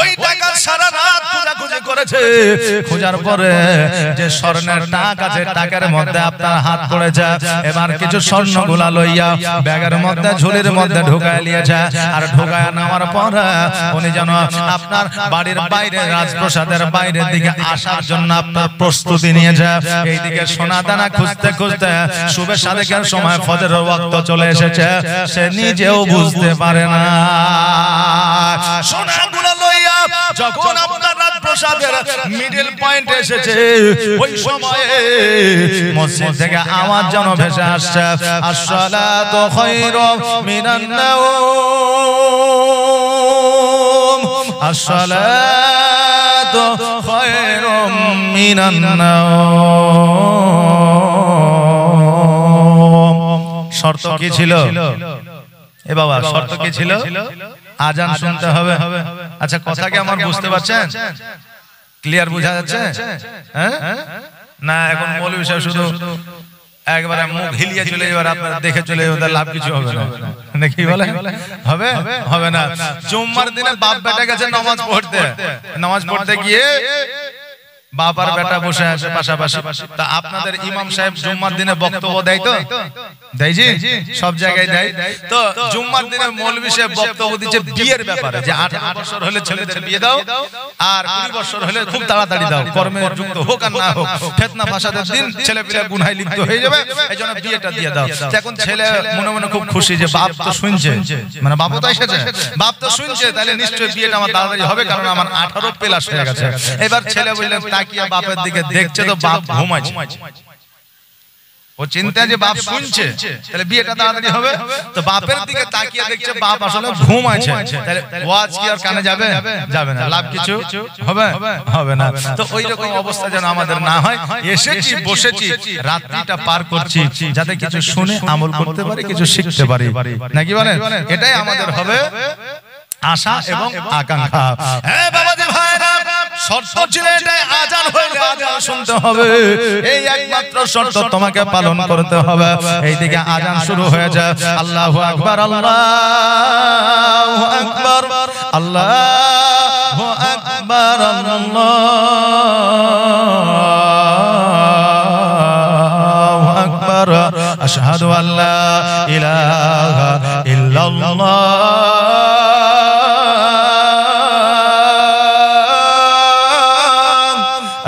ওই টাকা সারা রাত খোঁজাখুঁজি করেছে খোঁজার পরে যে স্বর্ণের টাক আছে টাকের মধ্যে আপনার হাত পড়েছে এবার কিছু স্বর্ণগুলা লইয়া ব্যাগের মধ্যে ঝুলির মধ্যে ঢুকায় নিয়েছে আর ঢুকায় নেওয়ার পর উনি যেন আপনার বাড়ির বাইরে রাজপ্রাসাদের বাইরের দিকে আসার জন্য আপনার প্রস্তুতি নিয়েছে এইদিকে সোনা দানা খুঁজতে খুঁজতে শুভে সাদেকের সময় ফজরের ওয়াক্ত চলে এসেছে সে নিজেও বুঝতে পারে না সোনাগুলো লইয়া যখন আপনার রাজপ্রাসাদের মিডল পয়েন্টে এসেছে ওই সময়ে মসজিদ থেকে আওয়াজ যেন ভেসে আসছে আসসালাতু খায়রুম মিনান নাওম আসসালাতু খায়রুম মিনান নাওম শর্ত কি ছিল এ বাবা শর্ত কি ছিল আজান শুনতে হবে আচ্ছা কথা কি আমার বুঝতে পারছেন ক্লিয়ার বোঝা যাচ্ছে হ্যাঁ না এখন মৌলভী সাহেব শুধু একবারে মুখ হিলিয়ে চলে এবার আপনারা দেখে চলে ওদের লাভ কিছু হবে না নাকি বলে হবে হবে না জুম্মার দিনে বাপ বেটা গেছে নামাজ পড়তে গিয়ে বাপ আর বেটা বসে আছে পাশাপাশি তা আপনাদের ইমাম সাহেব জুম্মার দিনে বক্তব্য দেয় তো দেয় জি সব জায়গায় দেয় তো জুম্মার দিনে মৌলভী সাহেব বক্তব্য দিচ্ছে বিয়ের ব্যাপারে যে 18 বছর হলে ছেলেদের বিয়ে দাও আর 20 বছর হলে খুব তাড়াতাড়ি দাও কর্মে যুক্ত হোক আর না হোক ফিতনা ফাসাদের দিন ছেলে পিলে গুনাহে লিপ্ত হয়ে যাবে এইজন্য বিয়েটা দিয়ে দাও এখন ছেলে মনে মনে খুব খুশি যে বাপ তো শুনছে মানে বাপ তো এসেছে বাপ তো শুনছে তাহলে নিশ্চয়ই বিয়েটা আমার তাড়াতাড়ি হবে কারণ আমার 18 প্লাস হয়ে গেছে এবার ছেলে বললেন তাকিয়া বাপের দিকে দেখছে তো বাপ ঘুমাচ্ছে ও চিন্তা যে বাপ শুনছে তাহলে বিয়েটা তাড়াতাড়ি হবে তো বাপের দিকে তাকিয়ে দেখছে বাপ আসলে ঘুমাচ্ছে তাহলে ওয়াজ কি আর কানে যাবে যাবে না লাভ কিছু হবে হবে না তো ওই রকম অবস্থা যেন আমাদের না হয় এসেছি বসেছি রাত্রিটা পার করছি যাতে কিছু শুনে আমল করতে পারি কিছু শিখতে পারি নাকি বলেন এটাই আমাদের হবে আশা এবং আকাঙ্ক্ষা হ্যাঁ বাবাজি ভাইরা শর্ত ছিল এটাই আজান হইলে আজান শুনতে হবে এই একমাত্র শর্ত তোমাকে পালন করতে হবে এইদিকে আজান শুরু হয়ে যায় আল্লাহু আকবার আল্লাহু আকবার আল্লাহু আকবার আল্লাহু আকবার আশহাদু আল্লা ইলাহা ইল্লাল্লাহ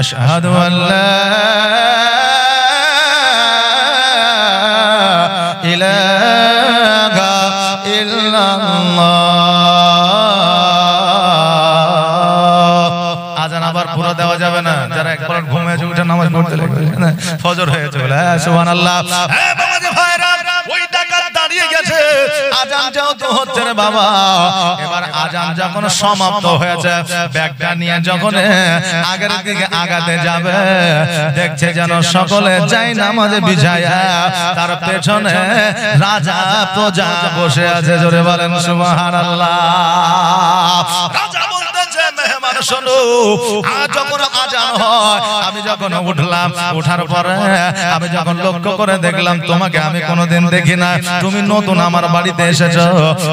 أشهد أن لا إله إلا الله আজান আবার পুরো দেওয়া যাবে না যারা একবার ঘুমিয়ে উঠে নামাজ পড়তে লাগবে ফজর হয়ে চলে সুবহানাল্লাহ হ্যাঁ বাবাজি ভাইরা ওই ডাকাত দাঁড়িয়ে গেছে আজান যেহেতু হচ্ছে রে বাবা এবার আজান যখন সমাপ্ত হয়েছে ব্যাগটা নিয়ে যখন আগের দিকে আগাতে যাবে দেখছে যেন সকলে যাই নামাজে বিছায়া তার পেছনে রাজা প্রজা বসে আছে জোরে বলেন সুবহানাল্লাহ রাজা বলতেছে মেহমান শোনো আজ যখন আজান হয় আমি যখন উঠলাম ওঠার পরে আমি যখন লক্ষ্য করে দেখলাম তোমাকে আমি কোনোদিন দেখি না তুমি নতুন আমার বাড়িতে এসেছো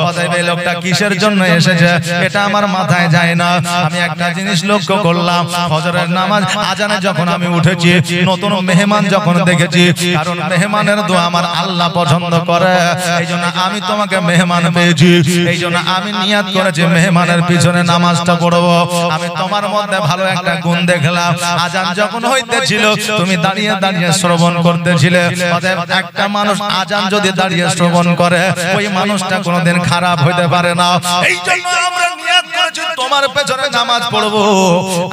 অতএব এই লোকটা কিসের জন্য এসেছে এটা আমার মাথায় যায় না আমি একটা জিনিস লক্ষ্য করলাম ফজরের নামাজ আজানে যখন আমি উঠেছি নতুন মেহমান যখন দেখেছি কারণ মেহমানের দোয়া আমার আল্লাহ পছন্দ করে এইজন্য আমি তোমাকে মেহমান পেয়েছি এইজন্য আমি নিয়ত করেছি মেহমানের পিছনে নামাজটা পড়বো আমি তোমার মধ্যে ভালো একটা গুণ দেখলাম আজান যখন হইতেছিল তুমি দাঁড়িয়ে দাঁড়িয়ে শ্রবণ করতেছিলে অতএব একটা মানুষ আজান যদি দাঁড়িয়ে শ্রবণ করে ওই মানুষটা কোনোদিন খারাপ হইতে পারে না এইজন্য আমরা নিয়ত করেছি তোমার পেছনে নামাজ পড়বো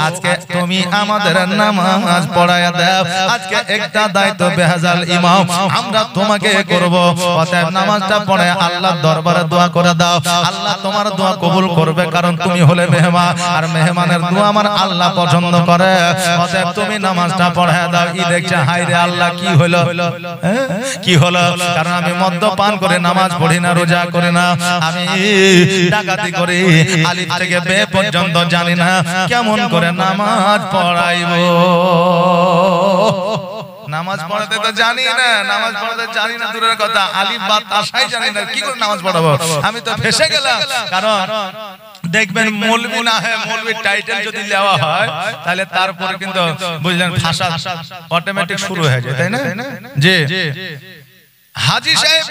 আজকে তুমি আমাদের নামাজ পড়ায়া দাও আজকে একটা দায়িত্ব বেহাজাল ইমাম আমরা তোমাকে করব অতএব নামাজটা পড়ে আল্লাহর দরবারে দোয়া করে দাও আল্লাহ তোমার দোয়া কবুল করবে কারণ তুমি হলে মেহমান আর মেহমানের দোয়া আমার আল্লাহ পছন্দ করে অতএব তুমি নামাজটা পড়ায়া দাও ই দেখছে হায় রে আল্লাহ কি হলো কি হলো কারণ আমি মদ্যপান করে নামাজ পড়ি না রোজা করি না আমি ডাকাতি করি আলিফ থেকে বে পর্যন্ত জানি না কেমন করে নামাজ পড়াইবো নামাজ পড়াতে তো জানি না নামাজ পড়াতে জানি না দূরের কথা আলিফ বা তাসাই জানি না কি করে নামাজ পড়াবো আমি তো ফেসে গেলাম কারণ দেখবেন মৌলবি না হয় মৌলবীর টাইটেল যদি দেওয়া হয় তাহলে তারপরে কিন্তু বুঝলেন ভাষা অটোমেটিক শুরু হয়ে যায়, তাই না? যে হাজী সাহেব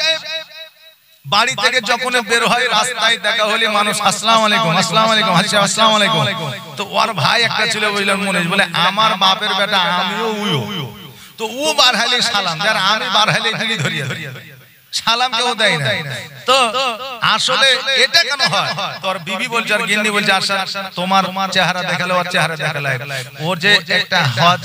বাড়ি থেকে যখন বের হয় রাস্তায় দেখা হলে মানুষ আসসালামু আলাইকুম আসসালামু আলাইকুম হাজী সাহেব আসসালামু আলাইকুম, তো ওর ভাই একটা ছিল বুঝলেন মনীষ, বলে আমার বাপের বেটা আমিও উইও, তো ও বার হাইলে সালাম আর আমি বার হাইলে ধরি ধরিয়া সালাম কেউ দেয় না। তো আসলে এটা কেন হয়? তোর বিবি বলছে আর গিন্নি বলছে আচ্ছা তোমার চেহারা দেখালে ওর চেহারা দেখালে, ওর যে একটা হজ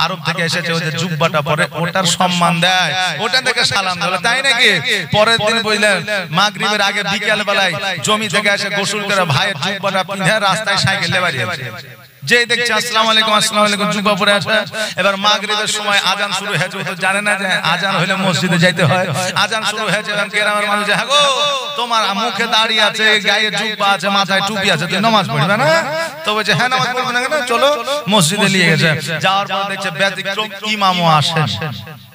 আরব থেকে এসেছে ওই যে জুব্বাটা পরে ওটার সম্মান দেয়, ওটা দেখে সালাম দিল, তাই নাকি? পরের দিন বুঝলেন মাগরিবের আগে বিকেল বেলায় জমি থেকে এসে গোসল করে ভাইয়ের জুব্বাটা পিঁধে রাস্তায় সাইকেলে বাড়িয়েছে, যে দেখছে আসসালামু আলাইকুম আসসালামু আলাইকুম জুব্বা পরে আছে। এবার মাগরিবের সময় আজান শুরু হয়েছে, ও তো জানে না যে আজান হলে মসজিদে যাইতে হয়। আজান শুরু হয়েছে, এবং গ্রামের মানুষ হ্যাঁ গো তোমার মুখে দাড়ি আছে, গায়ে জুব্বা আছে, মাথায় টুপি আছে, তুই নামাজ পড়বে না? তো বলছে হ্যাঁ নামাজ পড়বে না কেন, চলো মসজিদে নিয়ে গেছে। যাওয়ার পর দেখছে ব্যতিক্রম ইমামও আসেন।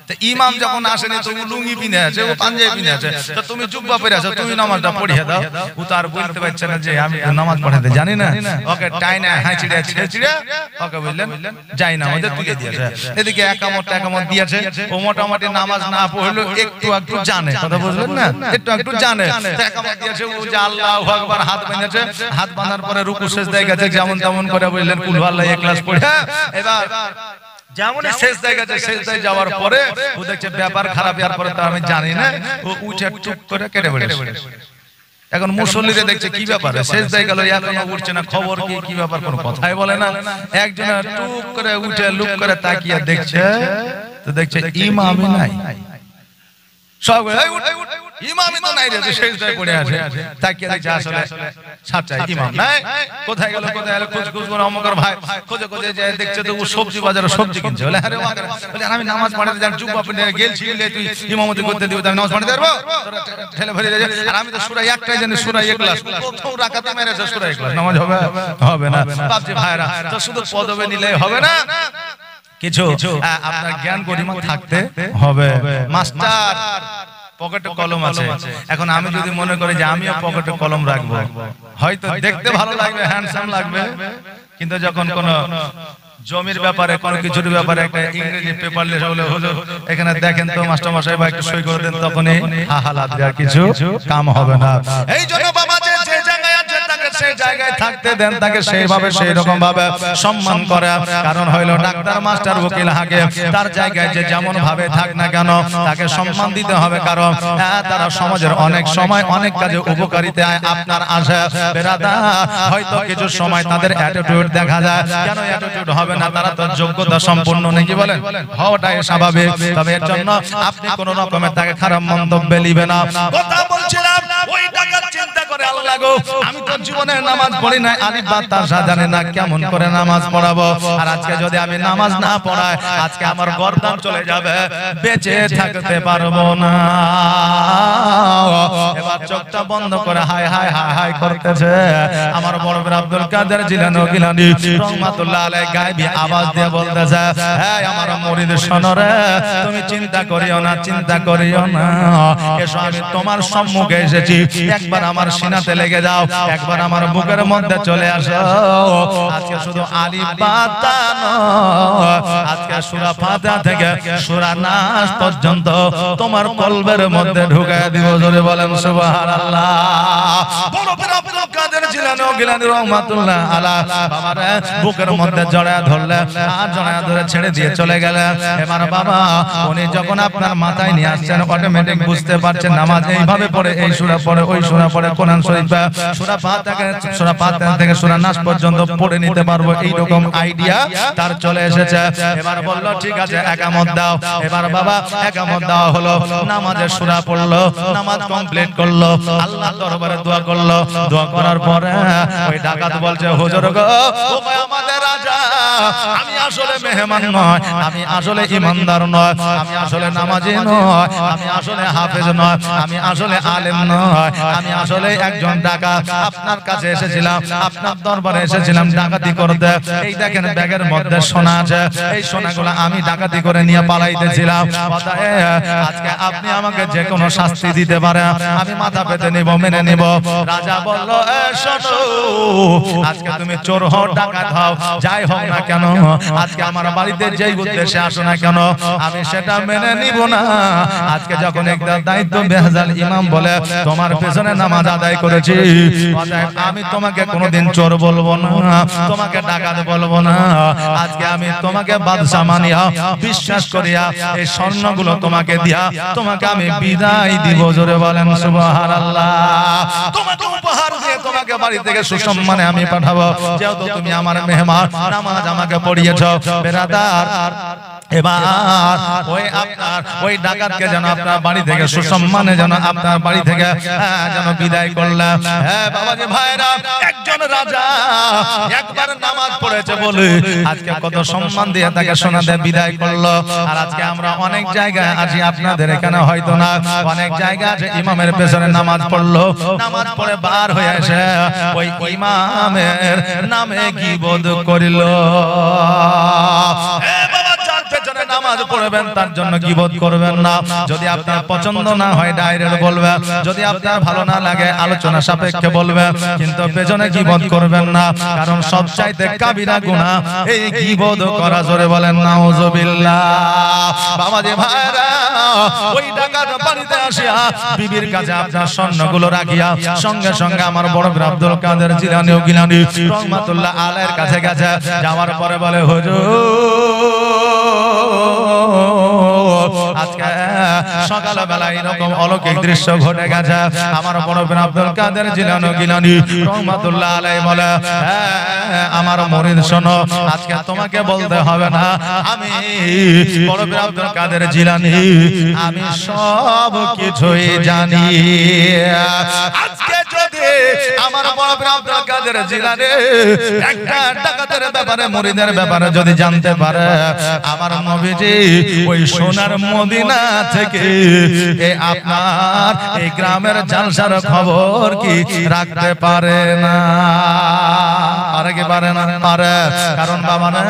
তো ইমাম যখন আসেনি তো লুঙ্গি পিনে আছে, ও পাঞ্জাবি পিনে আছে, তো তুমি জুব্বা পরে আছো, তুমি নামাজটা পড়িয়ে দাও। ও তার বলতে পারছে না যে আমি নামাজ পড়াতে জানি না, ওকে টাইনা হাঁচিড়ে ছিঁড়ে ওকে বললেন যাই না আমাদের তুলে দিয়েছে। এদিকে একামত দিয়েছে, ও মোটামুটি নামাজ না পড়লো একটু একটু জানে, কথা বুঝলেন না, একটু একটু জানে। একামত দিয়েছে, ও যে আল্লাহু আকবার হাত বাঁধেছে, হাত বাঁধার পরে রুকু সিজদায় গেছে, যেমন তেমন করে বললেন কুল আল্লাহ ইখলাস পড়ে। এবার যেমন সিজদায় গেছে, সিজদায় যাওয়ার পরে ও দেখছে ব্যাপার খারাপ, এর পরে তো আমি জানি না, ও উঠে টুক করে কেটে পড়েছে। এখন মুসল্লিরা দেখছে কি ব্যাপার, সিজদায় গেল এখনো উঠছে না, খবর কি ব্যাপার, কোনো কথাই বলে না। একজন টুক করে উঠে লুক করে তাকিয়ে দেখছে, তো দেখছে ইমামই নাই, সব ইমামই তো নাই রে, সিজদায় পড়ে আছে। তাকিয়ে দেখছে আসলে সাচ্চা ইমাম নাই, কোথায় গেল খোঁজ করে অমকর ভাই খোঁজে যায়, দেখছে তো ও সবজি বাজারে সবজি কিনছে। বলে আরে বলে আমি নামাজ পড়াতে যাই, জুব্বা পরে গেলছি, তুই ইমামতি করতে দিবি, আমি নামাজ পড়াতে পারবো? ঠেলে ভরে যায়, আর আমি তো সূরা একটাই জানি, সূরা ইখলাস, প্রথম রাকাতে মেরেছে সূরা ইখলাস, নামাজ হবে না। বাপজি ভাইরা, তো শুধু পদবে নিলেই হবে না, কিছু আপনার জ্ঞান গরিমা থাকতে হবে। মাস্টার পকেটে কলম আছে, এখন আমি যদি মনে করি যে আমিও পকেটে কলম রাখবো, হয়তো দেখতে ভালো লাগবে, হ্যান্ডসাম লাগবে, কিন্তু যখন কোন জমির ব্যাপারে কোনো কিছুর ব্যাপারে একটা ইংরেজি পেপার লেখা হলে হলো এখানে দেখেন তো মাস্টার মশাই বা একটু সই করে দেন, তখনই হালাত দেওয়ার কিছু কাম হবে না। এই জন্য বাবা যে জায়গায় আছে তাকে সেই জায়গায় থাকতে দেন, তাকে সেইভাবে সেই রকম ভাবে সম্মান করে। কারণ হইলো ডাক্তার মাস্টার উকিল হাকিম তার জায়গায় যে যেমন ভাবে থাক না কেন তাকে সম্মান দিতে হবে, কারণ তারা সমাজের অনেক সময় অনেক কাজে উপকারিতায় আপনার আসে। বেরাদা হয়তো কিছু সময় তাদের অ্যাটিটিউড দেখা যায়, কেন অ্যাটিটিউড হবে না, তারা তো যোগ্যতা সম্পন্ন নাকি বলেন, হওয়াটাই স্বাভাবিক। তবে এর জন্য আপনি কোন রকমের তাকে খারাপ মন্তব্যে নিবেন না। কথা বলছিলাম ওই টাকার চিন্তা করে আল্লাহ গো আমি তো জীবনে নামাজ পড়ি না, আলিফ বা তাসা জানি না, কেমন করে নামাজ পড়াবো? আর আজকে যদি আমি নামাজ না পড়াই আজকে আমার গর্দান চলে যাবে, বেঁচে থাকতে পারবো না। এবার চোখটা বন্ধ করে হায় হায় হায় হায় করতেছে আমার বড় বীর আব্দুল কাদের জিলানী গিলানী রহমাতুল্লাহ আলাইহি গায়বী আওয়াজ দিয়ে বলতেছে, হ্যাঁ আমার মুরিদ শোনো রে, তুমি চিন্তা করিও না, চিন্তা করিও না, এসো আমি তোমার সম্মুখে এসেছি, একবার আমার সিনাতে লেগে যাও, একবার আমার বুকের মধ্যে চলে আসো। আজকে শুধু আলিফ বা তা নয়, আজকে সূরা ফাতিহা থেকে সূরা নাস পর্যন্ত তোমার কলবের মধ্যে ঢুকায় দিব। জোরে বলেন সুবহানাল্লাহ। বড় বীর আব্দুল কাদের জিলানী গিলানী রহমাতুল্লাহ আলাইহি বাবারে বুকের মধ্যে জড়ায় ধরলে আর জড়ায় ধরে ছেড়ে দিয়ে চলে গেলেন। এবার বাবা উনি যখন আপনার মাথায় নিয়ে আসছেন অটোমেটিক বুঝতে পারছেন নামাজ এইভাবে পড়ে, এই সূরা পড়ে, ওই সূরা পড়ে, কোরআন শরীফ সূরা ফাতিহা থেকে সূরা নাস পর্যন্ত পড়ে নিতে পারবো, এই রকম আইডিয়া তার চলে এসেছে। এবার বলল ঠিক আছে একামত দাও। এবার বাবা একামত দেওয়া হলো, নামাজের সূরা পড়লো, নামাজ কমপ্লিট করলো, আল্লাহর দরবারে দোয়া করলো। দোয়া করার পরে ওই ডাকাত বলছে হুজুর গো ও আমাদের রাজা, আমি আসলে মেহমান নয়, আমি আসলে ইমানদার নয়, আমি আসলে নামাজি নয়, আমি আসলে হাফেজ নয়, আমি আসলে আলেম নয়, আমি আসলে একজন ডাকাত। আপনার কাছে এসেছিলাম, আপনার দরবারে এসেছিলাম ডাকাতি করতে। এই দেখেন ব্যাগের মধ্যে সোনা আছে, এই সোনাগুলো আমি ডাকাতি করে নিয়ে পালাইতেছিলাম। আজকে আপনি আমাকে যে কোনো শাস্তি দিতে পারেন, আমি মাথা পেতে নিব, মেনে নিব। রাজা বলল শোনো আজকে তুমি চোর হও ডাকাত হও যাই হোক না কেন আজকে আমার বাড়িতে যেই উদ্দেশ্যে আসো না কেন আমি সেটা মেনে নিব না আজকে যখন একটা দায়িত্ব বেহাজাল ইমাম বলে তোমার পেছনে নামাজ আদায় করেছি অতএব আমি তোমাকে কোনোদিন চোর বলবো না তোমাকে ডাকাত বলবো না আজকে আমি তোমাকে বাদশা মানিয়া বিশ্বাস করিয়া এই স্বর্ণগুলো তোমাকে দিয়া তোমাকে আমি বিদায় দিব জোরে বলেন সুবহানাল্লাহ তোমাকে উপহার দিয়ে তোমাকে বাড়ি থেকে সুসম্মানে আমি পাঠাবো যেহেতু তুমি আমার মেহমান নামাজ আমাকে পড়িয়েছো বেরাদার এবার ওই ডাকাতকে যেন আপনার বাড়ি থেকে সুসম্মানে যেন আপনার বাড়ি থেকে যেন বিদায় করলাম বাবাজি ভাইরা একজন রাজা একবার নামাজ পড়েছে বলে আজকে কত সম্মান দিয়ে তাকে শোনাতে বিদায় করলো আর আজকে আমরা অনেক জায়গায় আছি আপনাদের এখানে হয়তো না অনেক জায়গা আছে ইমামের পেছনে নামাজ পড়লো নামাজ পড়ে বার হয়ে এসে ওই ইমামের নামে গীবত করিল নামাজ পড়বেন তার জন্য গীবত করবেন না যদি আপনার পছন্দ না হয় ডাইরেক্ট বলবেন যদি আপনার ভালো না লাগে আলোচনা সাপেক্ষে বলবেন কিন্তু পেছনে গীবত করবেন না কারণ সবচাইতে কাবিরা গুনাহ এই গীবত করা জোরে বলেন নাউজুবিল্লাহ বাবাজি ভাইরা ওই ডাকাত বাড়িতে আসিয়া বিবির কাছে আপনার স্বর্ণগুলো রাখিয়া সঙ্গে সঙ্গে আমার বড় বীর আব্দুল কাদের জিলানী ও গিলানী রহমাতুল্লাহ আলাইহির কাছে গেছে যাওয়ার পরে বলে হুজুর আজকে সকালবেলা এরকম অলৌকিক দৃশ্য ঘটে গেছে আমার বড় বীর আব্দুল কাদের জিলানী গিলানী রহমাতুল্লাহ আলাইহি বলে আমার মুরিদ শোনো আজকে তোমাকে বলতে হবে না আমি বড় বীর আব্দুল কাদের জিলানী আমি সব কিছুই জানি আজকে যদি আমার বড় বীর আব্দুল কাদের জিলানী একটা ডাকাতের ব্যাপারে মুরিদের ব্যাপারে যদি জানতে পারে আমার নবীজি ওই সোনার মদিনা থেকে আপনার এই গ্রামের জালসার খবর কি রাখতে পারে না আরে কি পারে না পারে কারণ বাবা না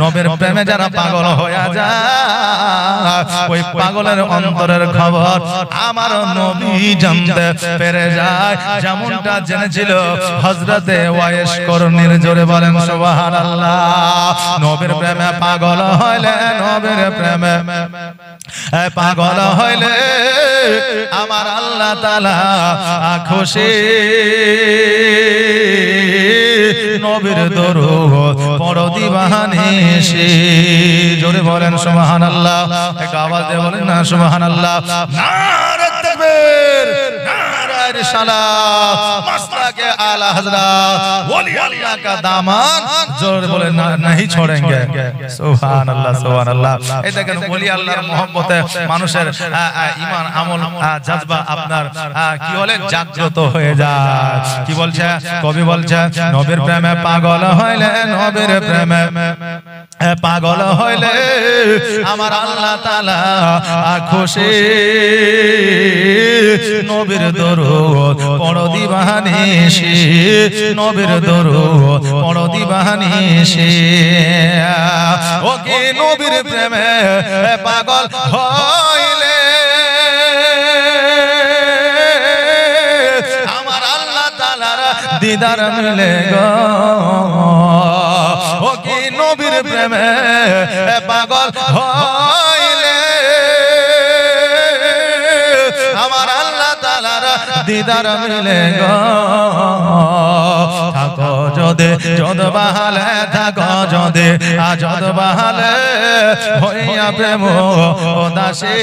নবীর প্রেমে যারা পাগল হয়ে যায় ওই পাগলের অন্তরের খবর আমার নবী জানতে পেরে যায় যেমনটা জেনেছিল হযরতে ওয়াইস করণীর জোরে বলেন সুবহানাল্লাহ নবীর প্রেমে পাগল হইলে নবীর প্রেমে পাগল হইলে আমার আল্লাহ তাআলা খুশি নবীর দরুদ পড়ো দিবানিশি জোরে বলেন সুবহানাল্লাহ এক আওয়াজ দিয়ে বলেন না সুবহানাল্লাহ নারে তাকবীর নারে रिसालत मसलके आला हज़रत वली अल्लाह का दामन जोर बोले नहीं छोड़ेंगे सुभान अल्लाह এই দেখেন ওলি আল্লাহর মহব্বতে মানুষের ঈমান আমল জজবা আপনার কি বলে জাগ্রত হয়ে যায় কি বলছে কবি বলছে নবীর প্রেমে পাগল হইলে নবীর প্রেমে পাগল হইলে আমার আল্লাহ তাআলা খুশি নবীর দরুদ পড়ো দিবানিশি নবীর দরুদ পড়ো দিবানিশি ও কি নবীর প্রেমে পাগল হইলে আমার আল্লাহ তাআলার দিদার মিলে গো ও কি নবীর প্রেমে পাগল হইলে আমার আল্লাহ তাআলার দিদার মিলে গো থাকো যদি যদ বাহালে থাকো যদি আজদ বাহালে হইয়া প্রেম উদাসী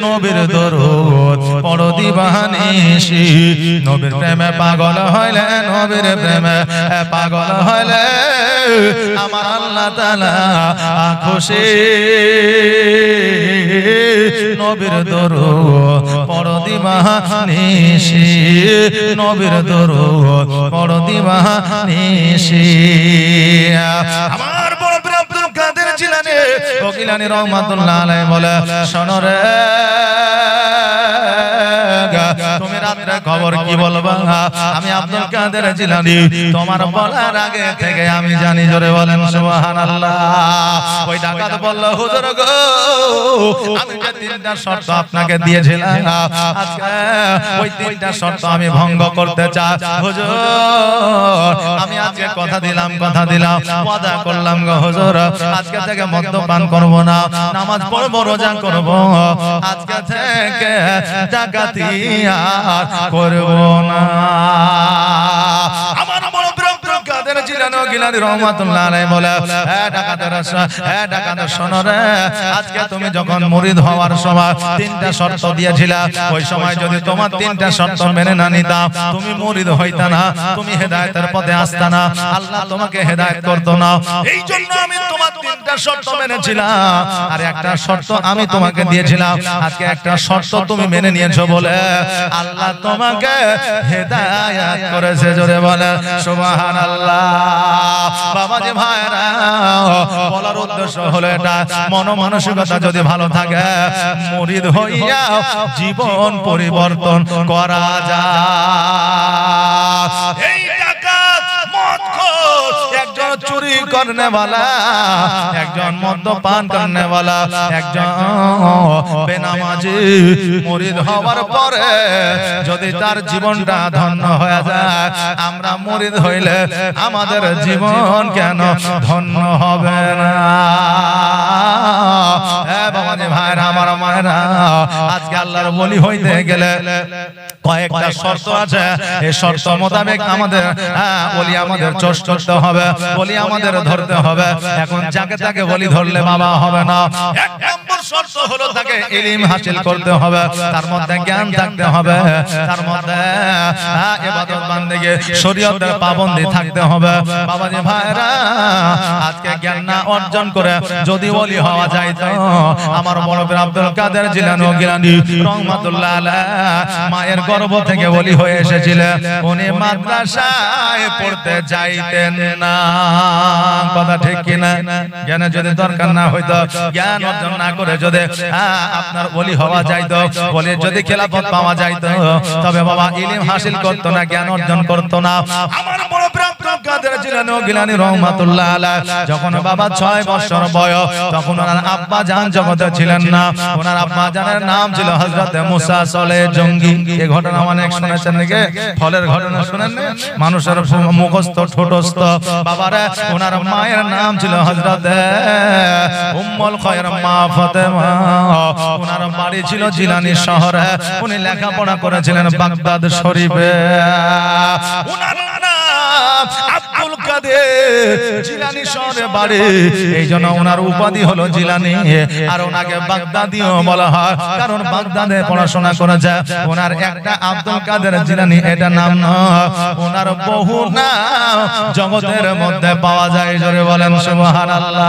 নবীর দরুদ পড়ো দিবানিশি নবীর প্রেমে পাগল হইলে নবীর প্রেমে পাগল হইলে আমার আল্লাহ তাআলা খুশি নবীর দরুদ পড়ো দিবানিশি নবীর দরুদ পড়ো দিবানিশি আমার বড় বীর আব্দুল কাদের জিলানী ও গিলানী রহমাতুল্লাহ আলাইহি বলে শোনো রে তুমি রাতে খবর কি বলবা আমি আব্দুল কাদের জিলানী তোমার বলার আগে থেকে আমি জানি জোরে বলেন সুবহানাল্লাহ ওই ডাকাত বলল হুজুর গো আমি যে তিনটা শর্ত আপনাকে দিয়েছিলাম আজকে ওই তিনটা শর্ত আমি ভঙ্গ করতে চাই হুজুর আমি আজকে কথা দিলাম ওয়াদা করলাম গো হুজুর আজকে থেকে মদ্যপান করব না নামাজ পড়ব রোজা করব আজকে থেকে ডাকাতি আর করব না আমার বড় কাদের জিলানী গিলানী রহমাতুল্লাহ আলাইহি বলে ডাকাতের শোনো রে আজকে তুমি যখন মুরিদ হওয়ার সময় তিনটা শর্ত দিয়েছিলা ওই সময় যদি তোমার তিনটা শর্ত মেনে না নিতাম তুমি মুরিদ হইতা না তুমি হেদায়েতের পথে আসতা না আল্লাহ তোমাকে হেদায়েত করতো না এই জন্য আমি তোমার তিনটা শর্ত মেনেছিলাম আর একটা শর্ত আমি তোমাকে দিয়েছিলাম আজকে একটা শর্ত তুমি মেনে নিয়েছো বলে আল্লাহ তোমাকে হেদায়েত করেছে জোরে বলে সুবহানাল্লাহ বাবাজি ভাইরা বলার উদ্দেশ্য হলো এটা মনোমানসিকতা যদি ভালো থাকে মুরিদ হইয়া জীবন পরিবর্তন করা যায় এই ডাকাত মদখোর একজন চুরি করনে वाला একজন মদ্যপান করনে वाला একজন বেনামাজি মুরিদ হওয়ার পরে যদি তার জীবনটা ধন্য হয়ে যায় আমরা মুরিদ হইলে আমাদের জীবন কেন ধন্য হবে না বাবাজি ভাইরা আমার মায়েরা আজকে আল্লাহর ওলি হইতে গেলে কয়েকটা শর্ত আছে এই শর্ত মোতাবেক আমাদের ওলি আমাদের চর্চা হবে ওলি আমাদের ধরতে হবে এখন যাকে তাকে ওলি ধরলে বাবা হবে না এক নম্বর শর্ত হলো তাকে ইলম হাসিল করতে হবে তার মধ্যে জ্ঞান থাকতে হবে তার মধ্যে ইবাদত বান্দেগি শরীয়তের পাবন্দি থাকতে হবে বাবাজি ভাইরা আজকে জ্ঞান না অর্জন করে যদি ওলি হওয়া যায় তো আমার বড় পীর আব্দুল কাদের জিলানী গিলানী রহমাতুল্লাহ আলাইহি মায়ের গর্ভ থেকে ওলি হয়ে এসেছিলেন উনি মাদ্রাসায় পড়তে যাইতেন না কথা ঠিক কি না জ্ঞান যদি দরকার না হইতো জ্ঞান অর্জন না করে যদি আপনার ওলি হওয়া যাইতো ওলি যদি খেলাফত পাওয়া যাইতো তবে বাবা ইলম হাসিল করতো না জ্ঞান অর্জন করতো না আমার বড় পীর আব্দুল কাদের জিলানী গিলানী রহমাতুল্লাহ আলাইহি যখন বাবা 6 বছর বয়স তখন ওনার আব্বা জান জগতে ছিলেন না ওনার আব্বা জানের নাম ছিল হযরত মুসা সলেহ জঙ্গি এই ঘটনা অনেক শুনেছেন নাকি ফলের ঘটনা শুনেন না মানুষের মুখস্থ ঠোঁটস্থ বাবারে ওনার মায়ের নাম ছিল হযরত উম্মুল খায়র মা ফাতেমা ওনার বাড়ি ছিল জিলানী শহরে উনি লেখাপড়া করেছিলেন বাগদাদ শরীফে ওনার আব্দুল কাদের জিলানী শহরে বাড়ি এইজন্য ওনার উপাধি হলো জিলানী আর ওনাকে বাগদাদিও বলা হয় কারণ বাগদাদে পড়াশোনা করেছে ওনার একটা আব্দুল কাদের জিলানী এটা নাম না ওনার বহু নাম জগতের মধ্যে পাওয়া যায় জোরে বলেন সুবহানাল্লাহ।